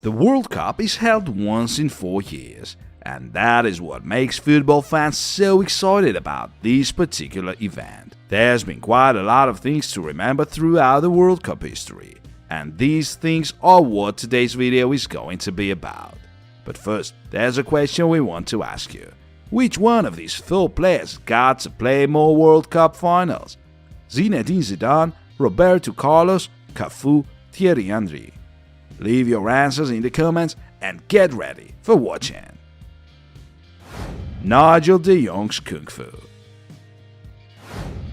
The World Cup is held once in 4 years, and that is what makes football fans so excited about this particular event. There's been quite a lot of things to remember throughout the World Cup history, and these things are what today's video is going to be about. But first, there's a question we want to ask you. Which one of these 4 players got to play more World Cup finals? Zinedine Zidane, Roberto Carlos, Cafu, Thierry Henry? Leave your answers in the comments and get ready for watching. Nigel de Jong's Kung Fu.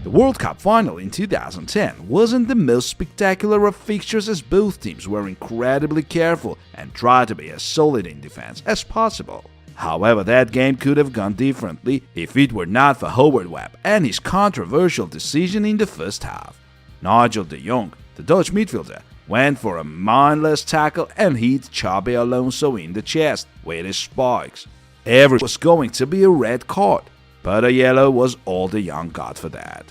The World Cup final in 2010 wasn't the most spectacular of fixtures, as both teams were incredibly careful and tried to be as solid in defense as possible. However, that game could have gone differently if it were not for Howard Webb and his controversial decision in the first half. Nigel de Jong, the Dutch midfielder, went for a mindless tackle and hit Xabi Alonso in the chest with his spikes. Everything was going to be a red card, but a yellow was all de Jong got for that.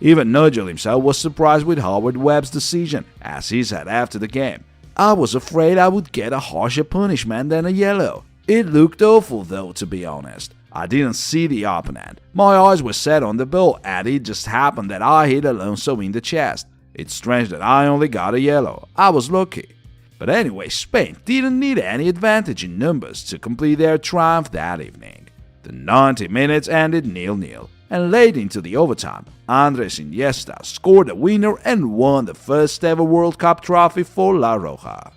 Even Nigel himself was surprised with Howard Webb's decision, as he said after the game, "I was afraid I would get a harsher punishment than a yellow. It looked awful though, to be honest. I didn't see the opponent. My eyes were set on the ball, and it just happened that I hit Alonso in the chest. It's strange that I only got a yellow. I was lucky." But anyway, Spain didn't need any advantage in numbers to complete their triumph that evening. The 90 minutes ended 0-0, and late into the overtime, Andres Iniesta scored a winner and won the first ever World Cup trophy for La Roja.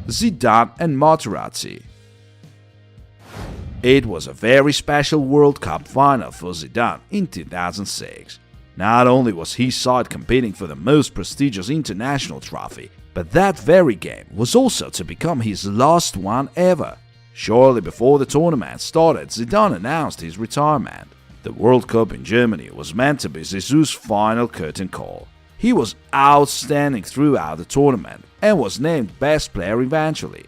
Zidane and Materazzi. It was a very special World Cup final for Zidane in 2006. Not only was his side competing for the most prestigious international trophy, but that very game was also to become his last one ever. Shortly before the tournament started, Zidane announced his retirement. The World Cup in Germany was meant to be Zizou's final curtain call. He was outstanding throughout the tournament and was named best player eventually.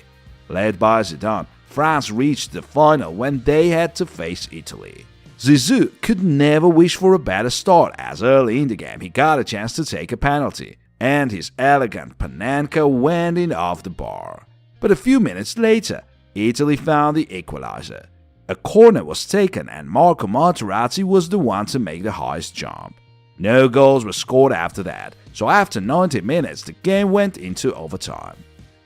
Led by Zidane, France reached the final when they had to face Italy. Zizou could never wish for a better start, as early in the game he got a chance to take a penalty, and his elegant Panenka went in off the bar. But a few minutes later, Italy found the equalizer. A corner was taken and Marco Materazzi was the one to make the highest jump. No goals were scored after that, so after 90 minutes the game went into overtime.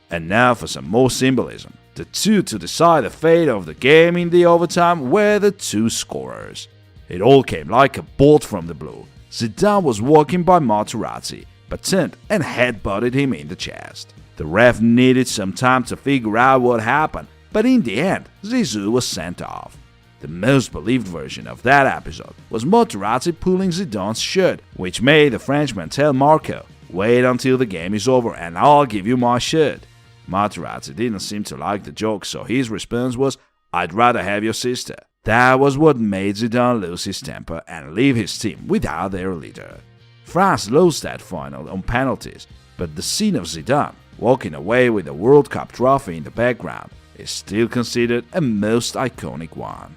And now for some more symbolism. The two to decide the fate of the game in the overtime were the two scorers. It all came like a bolt from the blue. Zidane was walking by Materazzi, but turned and headbutted him in the chest. The ref needed some time to figure out what happened, but in the end, Zizou was sent off. The most believed version of that episode was Materazzi pulling Zidane's shirt, which made the Frenchman tell Marco, "Wait until the game is over and I'll give you my shirt." Materazzi didn't seem to like the joke, so his response was, "I'd rather have your sister." That was what made Zidane lose his temper and leave his team without their leader. France lost that final on penalties, but the scene of Zidane walking away with a World Cup trophy in the background is still considered a most iconic one.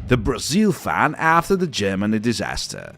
The Brazil fan after the Germany disaster.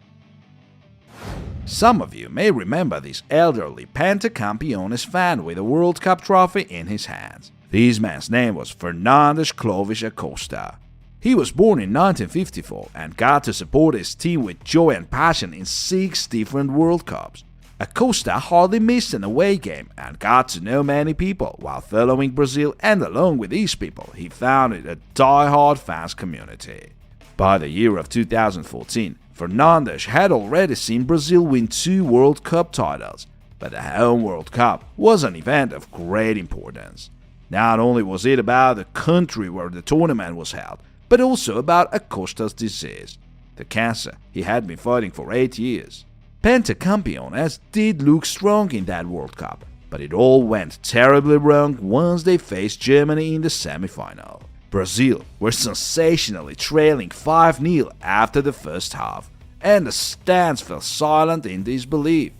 Some of you may remember this elderly Pentacampeones fan with a World Cup trophy in his hands. This man's name was Fernandes Clovis Acosta. He was born in 1954 and got to support his team with joy and passion in 6 different World Cups. Acosta hardly missed an away game and got to know many people while following Brazil, and along with these people he founded a die-hard fans community. By the year of 2014, Fernandes had already seen Brazil win 2 World Cup titles, but the home World Cup was an event of great importance. Not only was it about the country where the tournament was held, but also about Acosta's disease, the cancer he had been fighting for 8 years. Pentacampeones did look strong in that World Cup, but it all went terribly wrong once they faced Germany in the semi-final. Brazil were sensationally trailing 5-0 after the first half, and the stands fell silent in disbelief.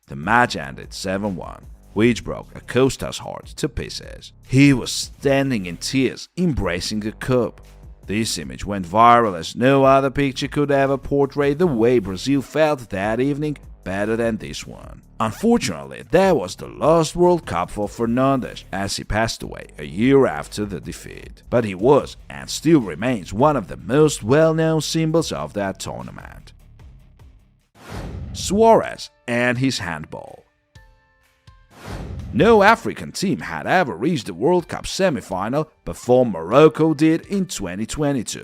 The match ended 7-1, which broke Acosta's heart to pieces. He was standing in tears, embracing the cup. This image went viral as no other picture could ever portray the way Brazil felt that evening better than this one. Unfortunately, that was the last World Cup for Fernandes, as he passed away a year after the defeat. But he was, and still remains, one of the most well-known symbols of that tournament. Suarez and his handball. No African team had ever reached the World Cup semi-final before Morocco did in 2022.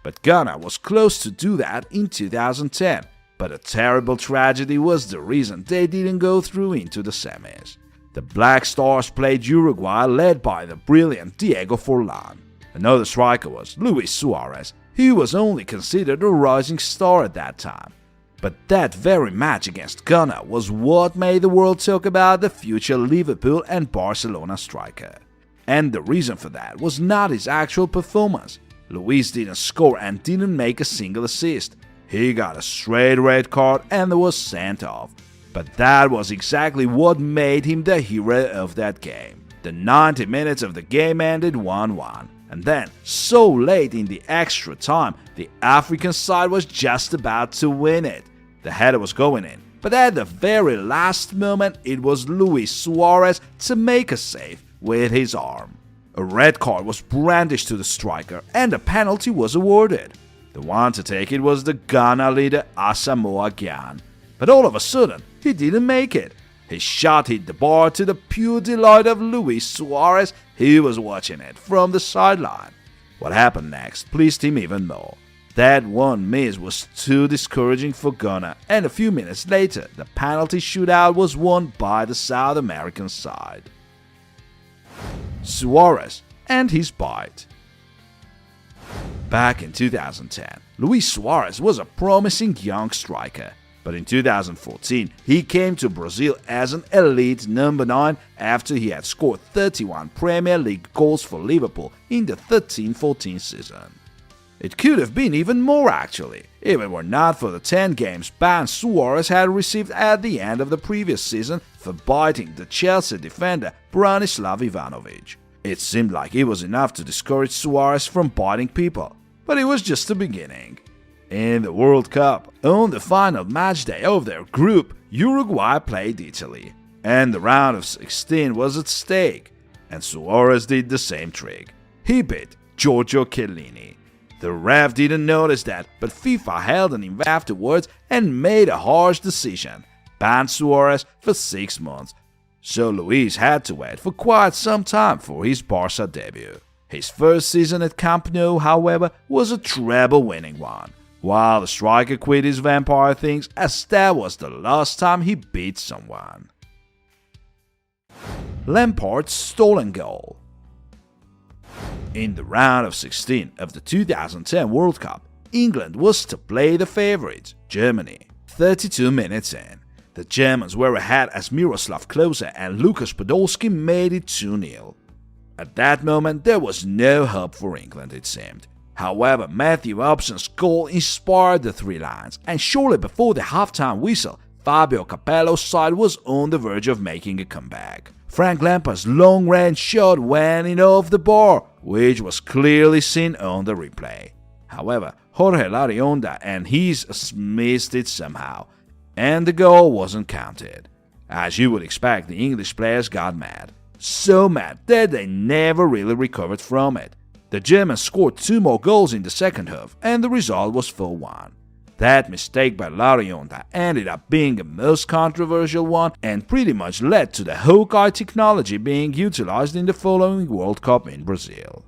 But Ghana was close to do that in 2010, but a terrible tragedy was the reason they didn't go through into the semis. The Black Stars played Uruguay, led by the brilliant Diego Forlán. Another striker was Luis Suarez, who was only considered a rising star at that time. But that very match against Ghana was what made the world talk about the future Liverpool and Barcelona striker. And the reason for that was not his actual performance. Luis didn't score and didn't make a single assist. He got a straight red card and was sent off. But that was exactly what made him the hero of that game. The 90 minutes of the game ended 1-1. And then, so late in the extra time, the African side was just about to win it. The header was going in, but at the very last moment it was Luis Suarez to make a save with his arm. A red card was brandished to the striker and a penalty was awarded. The one to take it was the Ghana leader Asamoah Gyan. But all of a sudden, he didn't make it. His shot hit the bar to the pure delight of Luis Suarez, who was watching it from the sideline. What happened next pleased him even more. That one miss was too discouraging for Ghana, and a few minutes later, the penalty shootout was won by the South American side. Suarez and his bite. Back in 2010, Luis Suarez was a promising young striker. But in 2014, he came to Brazil as an elite number 9 after he had scored 31 Premier League goals for Liverpool in the 13-14 season. It could have been even more actually, if it were not for the 10 games ban Suarez had received at the end of the previous season for biting the Chelsea defender Branislav Ivanovic. It seemed like it was enough to discourage Suarez from biting people, but it was just the beginning. In the World Cup, on the final match day of their group, Uruguay played Italy, and the round of 16 was at stake, and Suarez did the same trick. He beat Giorgio Chiellini. The ref didn't notice that, but FIFA held an event afterwards and made a harsh decision, banned Suarez for 6 months. So Luis had to wait for quite some time for his Barca debut. His first season at Camp Nou, however, was a treble-winning one. While the striker quit his vampire things as that was the last time he beat someone. Lampard's stolen goal. In the round of 16 of the 2010 World Cup, England was to play the favourites, Germany. 32 minutes in, the Germans were ahead as Miroslav Klose and Lukas Podolski made it 2-0. At that moment, there was no hope for England, it seemed. However, Matthew Upson's goal inspired the three lions, and shortly before the halftime whistle, Fabio Capello's side was on the verge of making a comeback. Frank Lampard's long-range shot went in off the bar, which was clearly seen on the replay. However, Jorge Larionda and his missed it somehow, and the goal wasn't counted. As you would expect, the English players got mad. So mad that they never really recovered from it. The Germans scored 2 more goals in the second half, and the result was 4-1. That mistake by Larionda ended up being a most controversial one and pretty much led to the Hawkeye technology being utilized in the following World Cup in Brazil.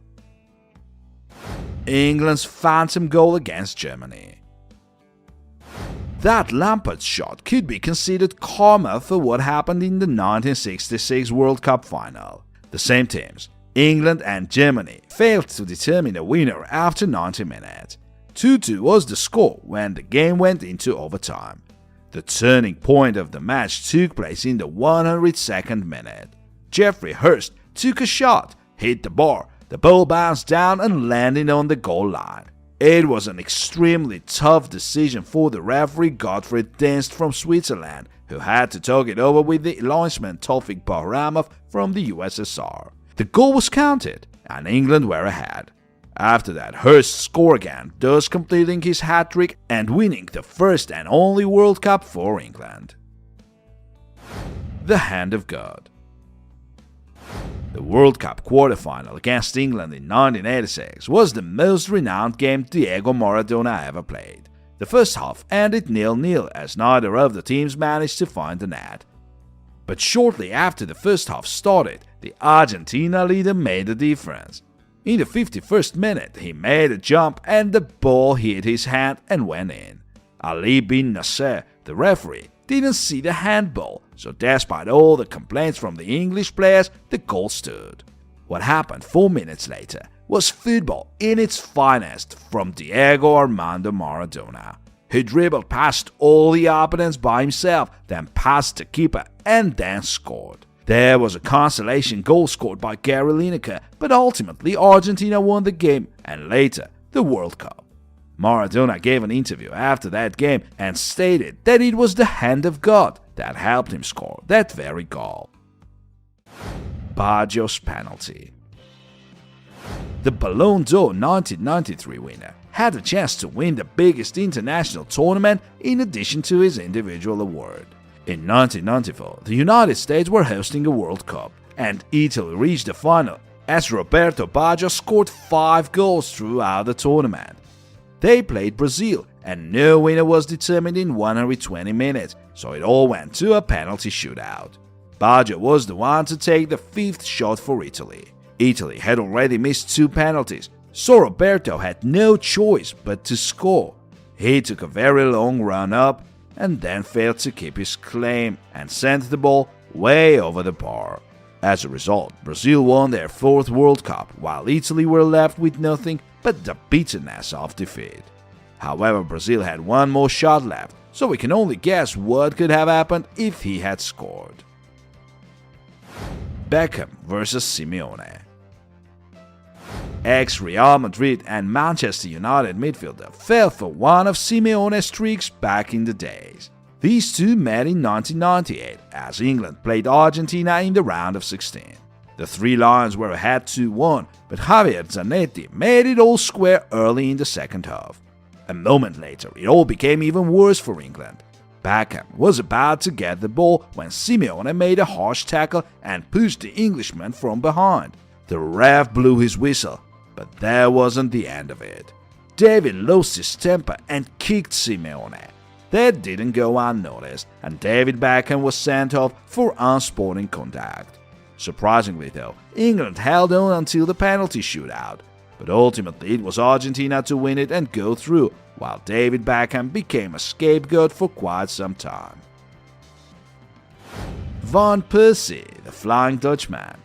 England's phantom goal against Germany. That Lampard shot could be considered karma for what happened in the 1966 World Cup final. The same teams, England and Germany, failed to determine a winner after 90 minutes. 2-2 was the score when the game went into overtime. The turning point of the match took place in the 102nd minute. Jeffrey Hurst took a shot, hit the bar, the ball bounced down and landed on the goal line. It was an extremely tough decision for the referee Gottfried Dienst from Switzerland, who had to talk it over with the linesman Tawfik Bahramov from the USSR. The goal was counted, and England were ahead. After that, Hurst scored again, thus completing his hat-trick and winning the first and only World Cup for England. The Hand of God. The World Cup quarterfinal against England in 1986 was the most renowned game Diego Maradona ever played. The first half ended 0-0 as neither of the teams managed to find the net. But shortly after the first half started, the Argentina leader made the difference. In the 51st minute, he made a jump and the ball hit his hand and went in. Ali bin Nasser, the referee, didn't see the handball, so despite all the complaints from the English players, the goal stood. What happened 4 minutes later was football in its finest from Diego Armando Maradona, who dribbled past all the opponents by himself, then passed the keeper and then scored. There was a consolation goal scored by Gary Lineker, but ultimately Argentina won the game and later the World Cup. Maradona gave an interview after that game and stated that it was the hand of God that helped him score that very goal. Baggio's penalty. The Ballon d'Or 1993 winner had a chance to win the biggest international tournament in addition to his individual award. In 1994, the United States were hosting a World Cup, and Italy reached the final as Roberto Baggio scored 5 goals throughout the tournament. They played Brazil, and no winner was determined in 120 minutes, so it all went to a penalty shootout. Baggio was the one to take the 5th shot for Italy. Italy had already missed 2 penalties, so Roberto had no choice but to score. He took a very long run up and then failed to keep his claim and sent the ball way over the bar. As a result, Brazil won their 4th World Cup, while Italy were left with nothing but the bitterness of defeat. However, Brazil had 1 more shot left, so we can only guess what could have happened if he had scored. Beckham vs Simeone. Ex-Real Madrid and Manchester United midfielder fell for one of Simeone's tricks back in the days. These two met in 1998 as England played Argentina in the round of 16. The Three Lions were ahead 2-1, but Javier Zanetti made it all square early in the second half. A moment later, it all became even worse for England. Beckham was about to get the ball when Simeone made a harsh tackle and pushed the Englishman from behind. The ref blew his whistle, but that wasn't the end of it. David lost his temper and kicked Simeone. That didn't go unnoticed, and David Beckham was sent off for unsporting conduct. Surprisingly though, England held on until the penalty shootout, but ultimately it was Argentina to win it and go through, while David Beckham became a scapegoat for quite some time. Van Persie, the Flying Dutchman.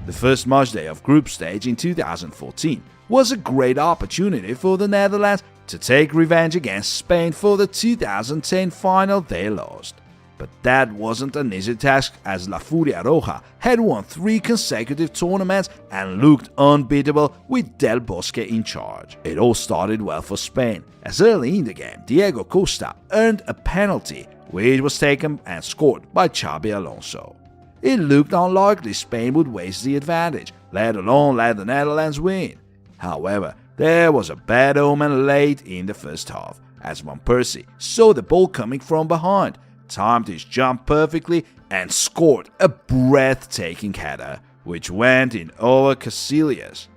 The first matchday of group stage in 2014 was a great opportunity for the Netherlands to take revenge against Spain for the 2010 final they lost. But that wasn't an easy task as La Furia Roja had won 3 consecutive tournaments and looked unbeatable with Del Bosque in charge. It all started well for Spain, as early in the game Diego Costa earned a penalty, which was taken and scored by Xabi Alonso. It looked unlikely Spain would waste the advantage, let alone let the Netherlands win. However, there was a bad omen late in the first half, as Van Persie saw the ball coming from behind, timed his jump perfectly and scored a breathtaking header, which went in over Casillas.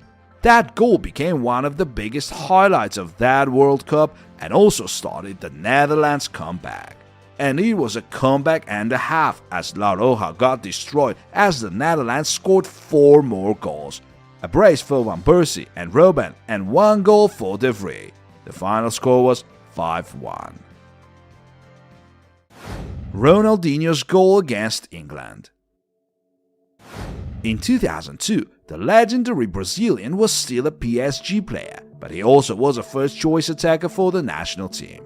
That goal became one of the biggest highlights of that World Cup and also started the Netherlands' comeback. And it was a comeback and a half as La Roja got destroyed as the Netherlands scored 4 more goals. A brace for Van Persie and Robben and 1 goal for De Vrij. The final score was 5-1. Ronaldinho's goal against England. In 2002, the legendary Brazilian was still a PSG player, but he also was a first-choice attacker for the national team.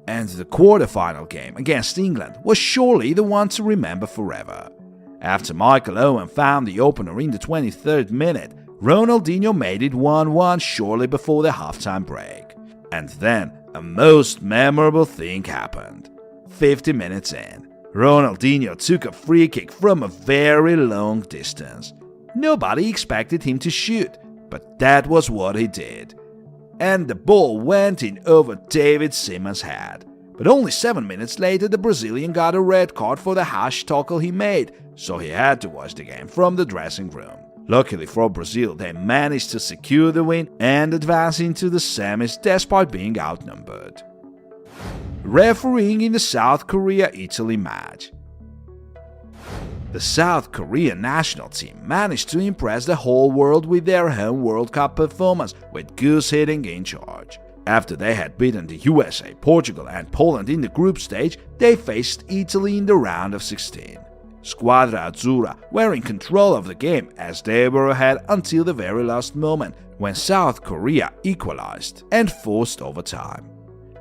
And the quarter-final game against England was surely the one to remember forever. After Michael Owen found the opener in the 23rd minute, Ronaldinho made it 1-1 shortly before the halftime break. And then, a most memorable thing happened. 50 minutes in, Ronaldinho took a free kick from a very long distance. Nobody expected him to shoot, but that was what he did. And the ball went in over David Seaman's head. But only 7 minutes later, the Brazilian got a red card for the harsh tackle he made, so he had to watch the game from the dressing room. Luckily for Brazil, they managed to secure the win and advance into the semis despite being outnumbered. Refereeing in the South Korea-Italy match. The South Korean national team managed to impress the whole world with their home World Cup performance, with Goose Hiddink in charge. After they had beaten the USA, Portugal and Poland in the group stage, they faced Italy in the round of 16. Squadra Azzurra were in control of the game as they were ahead until the very last moment, when South Korea equalized and forced overtime.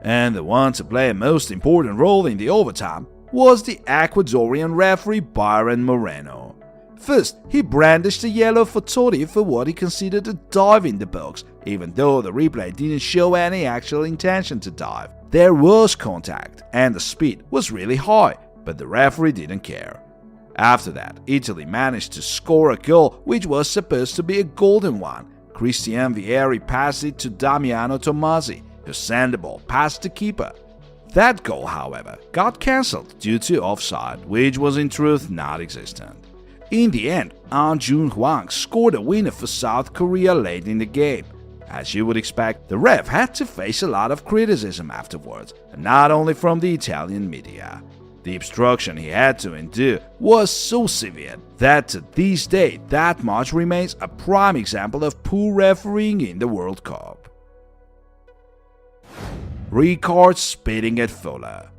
And the one to play a most important role in the overtime was the Ecuadorian referee Byron Moreno. First, he brandished a yellow for Totti for what he considered a dive in the box, even though the replay didn't show any actual intention to dive. There was contact, and the speed was really high, but the referee didn't care. After that, Italy managed to score a goal which was supposed to be a golden one. Christian Vieri passed it to Damiano Tommasi, who sent the ball past the keeper. That goal, however, got cancelled due to offside, which was in truth not existent. In the end, Ahn Jun-hwang scored a winner for South Korea late in the game. As you would expect, the ref had to face a lot of criticism afterwards, and not only from the Italian media. The obstruction he had to endure was so severe that to this day that match remains a prime example of poor refereeing in the World Cup. Rijkaard spitting at Fuller.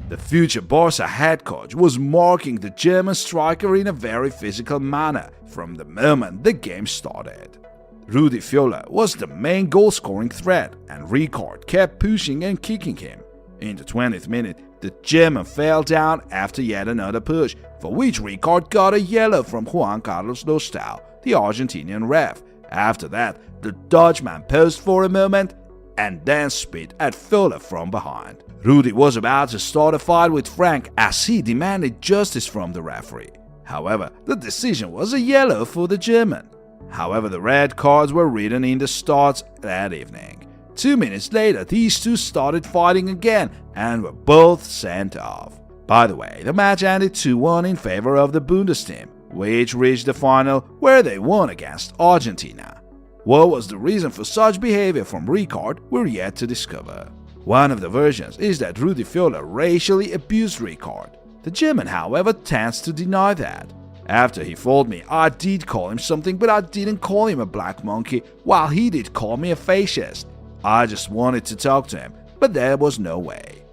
The future Barca head coach was marking the German striker in a very physical manner from the moment the game started. Rudi Völler was the main goal-scoring threat, and Rijkaard kept pushing and kicking him. In the 20th minute, the German fell down after yet another push, for which Rijkaard got a yellow from Juan Carlos Lostau, the Argentinian ref. After that, the Dutchman paused for a moment and then spit at Völler from behind. Rudi was about to start a fight with Frank as he demanded justice from the referee. However, the decision was a yellow for the German. However, the red cards were written in the starts that evening. 2 minutes later, these two started fighting again and were both sent off. By the way, the match ended 2-1 in favor of the Bundesteam, which reached the final where they won against Argentina. What was the reason for such behavior from Rijkaard, we're yet to discover. One of the versions is that Rudi Völler racially abused Rijkaard. The German, however, tends to deny that. After he fooled me, I did call him something, but I didn't call him a black monkey, while he did call me a fascist. I just wanted to talk to him, but there was no way.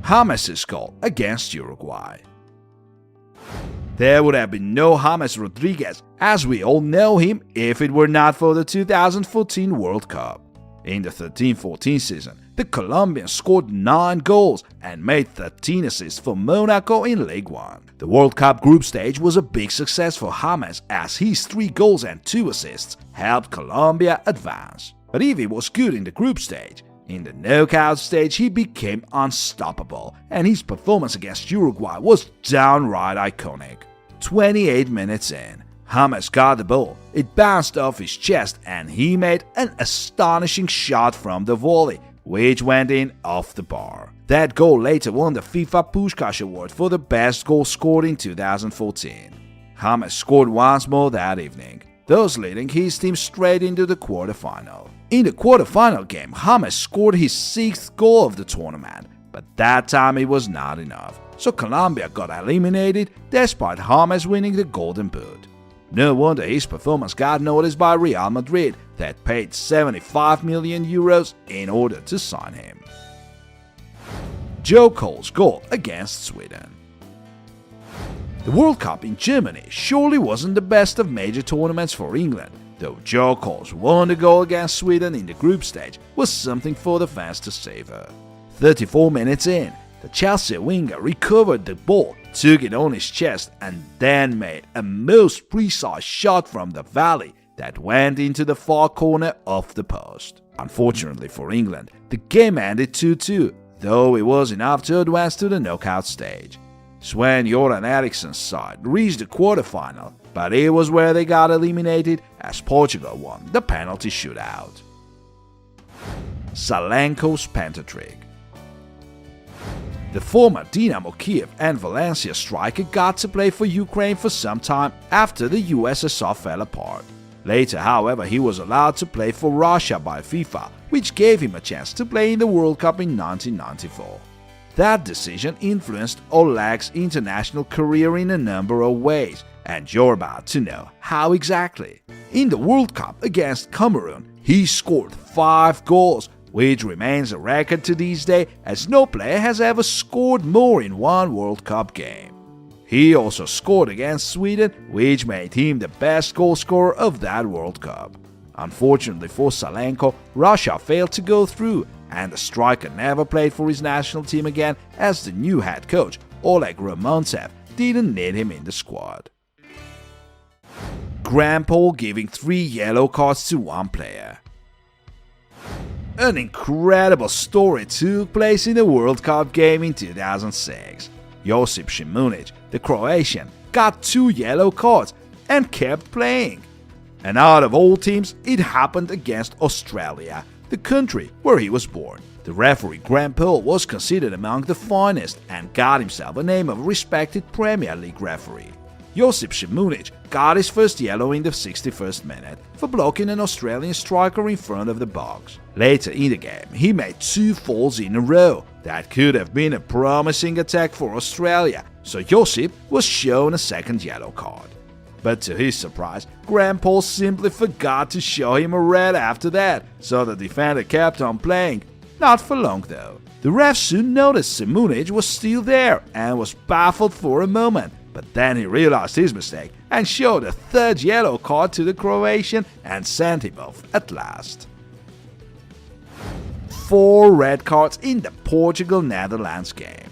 James' goal against Uruguay. There would have been no James Rodriguez, as we all know him, if it were not for the 2014 World Cup. In the 13-14 season, the Colombian scored 9 goals and made 13 assists for Monaco in Ligue 1. The World Cup group stage was a big success for James, as his 3 goals and 2 assists helped Colombia advance. But if he was good in the group stage, in the knockout stage he became unstoppable, and his performance against Uruguay was downright iconic. 28 minutes in, James got the ball, it bounced off his chest and he made an astonishing shot from the volley, which went in off the bar. That goal later won the FIFA Puskás Award for the best goal scored in 2014. James scored once more that evening, thus leading his team straight into the quarterfinal. In the quarterfinal game, James scored his 6th goal of the tournament, but that time it was not enough, so Colombia got eliminated despite James winning the Golden Boot. No wonder his performance got noticed by Real Madrid, that paid 75 million euros in order to sign him. Joe Cole's goal against Sweden. The World Cup in Germany surely wasn't the best of major tournaments for England, though Joe Cole's wonder goal against Sweden in the group stage was something for the fans to savor. 34 minutes in, the Chelsea winger recovered the ball, took it on his chest and then made a most precise shot from the volley that went into the far corner of the post. Unfortunately for England, the game ended 2-2, though it was enough to advance to the knockout stage. Sven-Göran Eriksson's side reached the quarterfinal, but it was where they got eliminated as Portugal won the penalty shootout. Salenko's Pentatrick. The former Dynamo Kiev and Valencia striker got to play for Ukraine for some time after the USSR fell apart. Later, however, he was allowed to play for Russia by FIFA, which gave him a chance to play in the World Cup in 1994. That decision influenced Oleg's international career in a number of ways, and you're about to know how exactly. In the World Cup against Cameroon, he scored 5 goals, which remains a record to this day as no player has ever scored more in one World Cup game. He also scored against Sweden, which made him the best goalscorer of that World Cup. Unfortunately for Salenko, Russia failed to go through, and the striker never played for his national team again as the new head coach, Oleg Romancev, didn't need him in the squad. Graham Poll giving 3 yellow cards to one player. An incredible story took place in the World Cup game in 2006. Josip Šimunić, the Croatian, got 2 yellow cards and kept playing. And out of all teams, it happened against Australia, the country where he was born. The referee Graham Poll was considered among the finest and got himself a name of a respected Premier League referee. Josip Šimunić got his first yellow in the 61st minute for blocking an Australian striker in front of the box. Later in the game, he made 2 falls in a row. That could have been a promising attack for Australia, so Josip was shown a second yellow card. But to his surprise, Graham Poll simply forgot to show him a red after that, so the defender kept on playing. Not for long though. The ref soon noticed Šimunić was still there and was baffled for a moment. But then he realized his mistake and showed a 3rd yellow card to the Croatian and sent him off at last. 4 red cards in the Portugal-Netherlands game.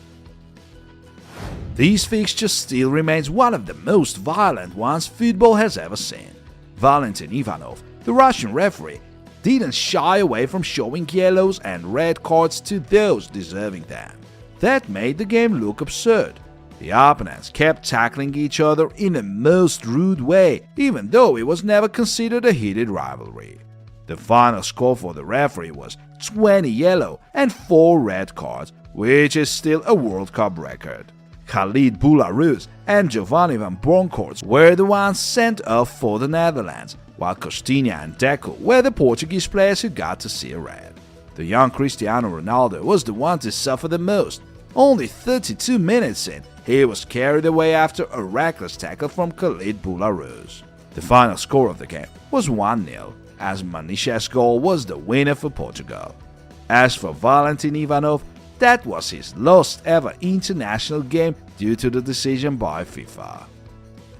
This fixture still remains one of the most violent ones football has ever seen. Valentin Ivanov, the Russian referee, didn't shy away from showing yellows and red cards to those deserving them. That made the game look absurd. The opponents kept tackling each other in a most rude way, even though it was never considered a heated rivalry. The final score for the referee was 20 yellow and 4 red cards, which is still a World Cup record. Khalid Boularus and Giovanni van Bronckhorst were the ones sent off for the Netherlands, while Costinha and Deco were the Portuguese players who got to see a red. The young Cristiano Ronaldo was the one to suffer the most. Only 32 minutes in, he was carried away after a reckless tackle from Khalid Boularus. The final score of the game was 1-0, as Maniche's goal was the winner for Portugal. As for Valentin Ivanov, that was his last ever international game due to the decision by FIFA.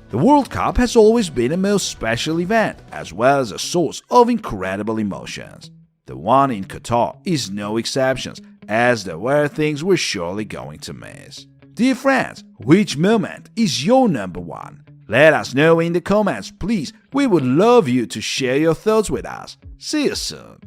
The World Cup has always been a most special event, as well as a source of incredible emotions. The one in Qatar is no exception, as there were things we're surely going to miss. Dear friends, which moment is your number one? Let us know in the comments, please. We would love you to share your thoughts with us. See you soon.